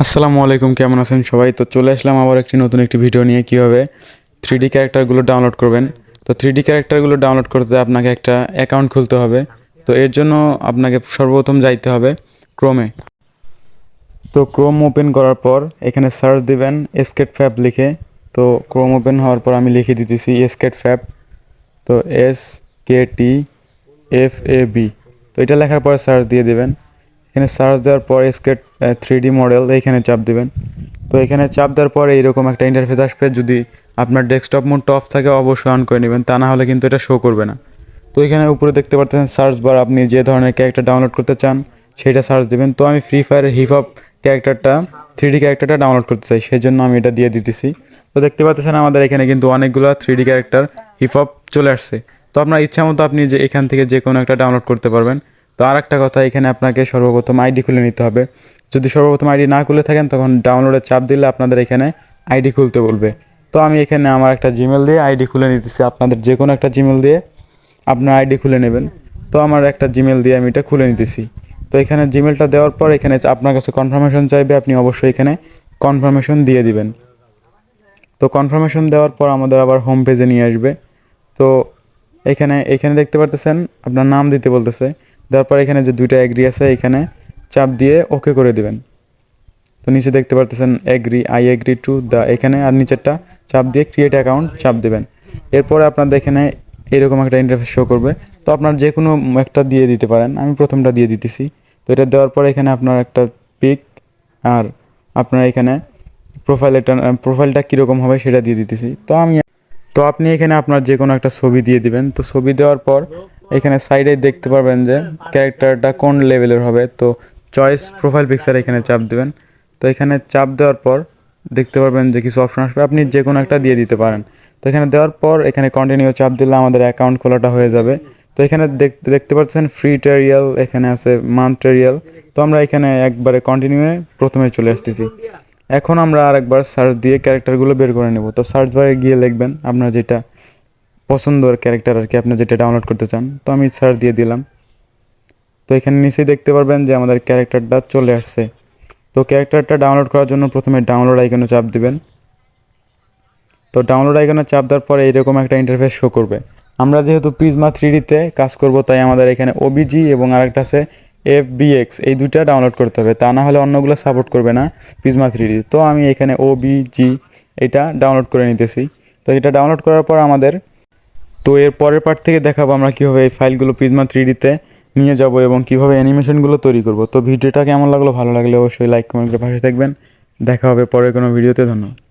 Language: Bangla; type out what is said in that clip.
আসসালামু আলাইকুম, কেমন আছেন সবাই? তো চলে আসলাম আবার নতুন একটি ভিডিও নিয়ে কীভাবে 3D ক্যারেক্টারগুলো ডাউনলোড করবেন। তো 3D ক্যারেক্টারগুলো ডাউনলোড করতে আপনাকে একটা অ্যাকাউন্ট খুলতে হবে। তো এর জন্য আপনাকে সর্বপ্রথম যাইতে হবে ক্রোমে। তো ক্রোম ওপেন করার পর এখানে সার্চ দিবেন স্কেট ফ্যাব লিখে। তো ক্রোম ওপেন হওয়ার পর আমি লিখে দিতেছি স্কেট ফ্যাব। তো SKTFAB। তো এটা লেখার পরে সার্চ দিয়ে দেবেন। এখানে সার্চ দেওয়ার পর স্কেট 3D মডেল এইখানে চাপ দেবেন। তো এখানে চাপ দেওয়ার পরে এইরকম একটা ইন্টারফেস আসবে। যদি আপনার ডেস্কটপ মোড অফ থাকে অবশ্যই অন করে নেবেন, তা না হলে কিন্তু এটা শো করবে না। তো এখানে উপরে দেখতে পাচ্ছেন সার্চ বার, আপনি যে ধরনের ক্যারেক্টার ডাউনলোড করতে চান সেটা সার্চ দেবেন। তো আমি ফ্রি ফায়ারের হিপহপ ক্যারেক্টারটা 3D ক্যারেক্টারটা ডাউনলোড করতে চাই, সেই জন্য আমি এটা দিয়ে দিতেছি। তো দেখতে পাচ্ছেন আমাদের এখানে কিন্তু অনেকগুলো 3D ক্যারেক্টার হিপহপ চলে আসছে। তো আপনার ইচ্ছা মতো আপনি যে এখান থেকে যে কোনো একটা ডাউনলোড করতে পারবেন। তো আর একটা কথা, এখানে আপনাকে সর্বপ্রথম আইডি খুলে নিতে হবে। যদি সর্বপ্রথম আইডি না খুলে থাকেন তখন ডাউনলোডে চাপ দিলে আপনাদের এখানে আইডি খুলতে বলবে। তো আমি এখানে আমার একটা জিমেল দিয়ে আইডি খুলে নিতেছি। আপনাদের যে কোনো একটা জিমেল দিয়ে আপনার আইডি খুলে নেবেন। তো আমার একটা জিমেল দিয়ে আমি এটা খুলে নিতেছি। তো এখানে জিমেলটা দেওয়ার পর এখানে আপনার কাছে কনফার্মেশন চাইবে, আপনি অবশ্যই এখানে কনফার্মেশন দিয়ে দিবেন। তো কনফার্মেশন দেওয়ার পর আমাদের আবার হোম পেজে নিয়ে আসবে। তো এখানে দেখতে পারতেছেন আপনার নাম দিতে বলতেছে। দেওয়ার পর এখানে যে দুইটা এগ্রি আছে এখানে চাপ দিয়ে ওকে করে দিবেন। তো নিচে দেখতে পারতেছেন আই এগ্রি টু দ্য, এখানে আর নিচেরটা চাপ দিয়ে ক্রিয়েট অ্যাকাউন্ট চাপ দেবেন। এরপরে আপনাদের এখানে এরকম একটা ইন্টারফেস শো করবে। তো আপনার যে কোনো একটা দিয়ে দিতে পারেন, আমি প্রথমটা দিয়ে দিতেছি। তো এটা দেওয়ার পর এখানে আপনার একটা পিক আর আপনার এখানে প্রোফাইলটা কীরকম হবে সেটা দিয়ে দিতেছি। তো আপনি এখানে আপনার যে কোনো একটা ছবি দিয়ে দিবেন। তো ছবি দেওয়ার পর এখানে সাইডে দেখতে পারবেন যে ক্যারেক্টারটা কোন লেভেলের হবে। তো চয়েস প্রোফাইল পিকচার এখানে চাপ দেবেন। তো এখানে চাপ দেওয়ার পর দেখতে পারবেন যে কিছু অপশন আসবে, আপনি যে কোনো একটা দিয়ে দিতে পারেন। তো এখানে দেওয়ার পর এখানে কন্টিনিউ চাপ দিলে আমাদের অ্যাকাউন্ট খোলাটা হয়ে যাবে। তো এখানে দেখতে পাচ্ছেন ফ্রি টেরিয়াল, এখানে আছে মান্থ টেরিয়াল। তো আমরা এখানে একবারে কন্টিনিউয়ে প্রথমে চলে আসতেছি। এখন আমরা আরেকবার সার্চ দিয়ে ক্যারেক্টারগুলো বের করে নেব। তো সার্চ বারে গিয়ে লিখবেন আপনার যেটা পছন্দের ক্যারেক্টার আর কি, আপনি যেটা ডাউনলোড করতে চান। তো আমি সার্চ দিয়ে দিলাম। তো এখানে নিচেই দেখতে পারবেন যে আমাদের ক্যারেক্টারটা চলে আসছে। তো ক্যারেক্টারটা ডাউনলোড করার জন্য প্রথমে ডাউনলোড আইকনে চাপ দিবেন। তো ডাউনলোড আইকনে চাপ দেওয়ার পরে এইরকম একটা ইন্টারফেস শো করবে। আমরা যেহেতু প্রিজমা 3Dতে কাজ করব, তাই আমাদের এখানে ওবিজি এবং আরেকটা আছে FBX, এই দুইটা ডাউনলোড করতে হবে, তা না হলে অন্যগুলো সাপোর্ট করবে না প্রিজমা 3D। তো আমি এখানে OBG এটা ডাউনলোড করে নিতেছি। তো এটা ডাউনলোড করার পর এর পরের পার্ট থেকে দেখাবো আমরা কীভাবে এই ফাইলগুলো প্রিজমা 3Dতে নিয়ে যাব এবং কীভাবে অ্যানিমেশনগুলো তৈরি করব। তো ভিডিওটা কেমন লাগলো? ভালো লাগলে অবশ্যই লাইক কমেন্ট করে পাশে থাকবেন। দেখা হবে পরের কোনো ভিডিওতে। ধন্যবাদ।